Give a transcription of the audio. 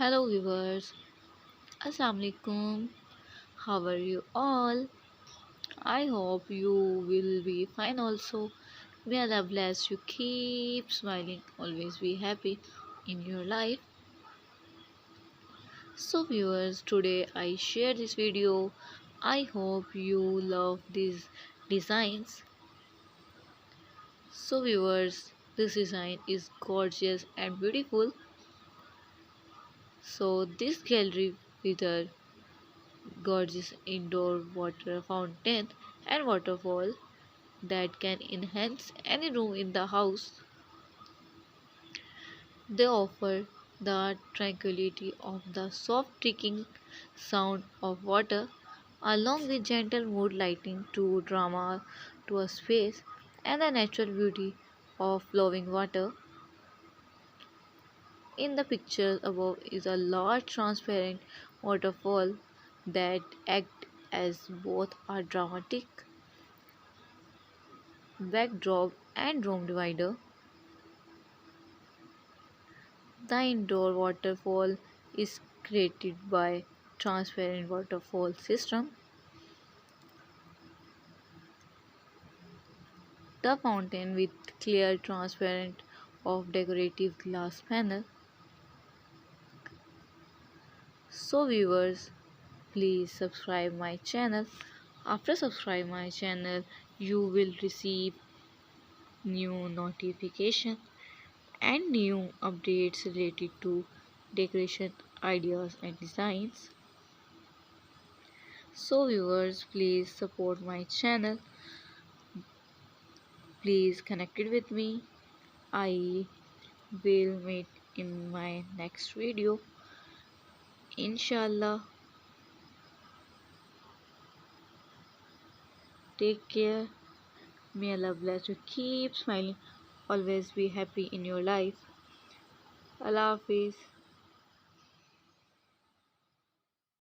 Hello viewers, Assalamu alaikum. How are you all? I hope you will be fine also. May Allah bless you. Keep smiling. Always be happy in your life. So viewers, today I share this video. I hope you love these designs. So viewers, this design is gorgeous and beautiful. So this gallery with a gorgeous indoor water fountain and waterfall that can enhance any room in the house. They offer the tranquility of the soft trickling sound of water along with gentle mood lighting to drama to a space and the natural beauty of flowing water. In the picture above is a large transparent waterfall that act as both a dramatic backdrop and room divider. The indoor waterfall is created by transparent waterfall system. The fountain with clear transparent of decorative glass panel. So viewers, please subscribe my channel. After subscribe my channel, you will receive new notification and new updates related to decoration ideas and designs. So viewers, please support my channel. Please connect it with me. I will meet in my next video. Inshallah. Take care. May Allah bless you. Keep smiling. Always be happy in your life. Allah Hafiz.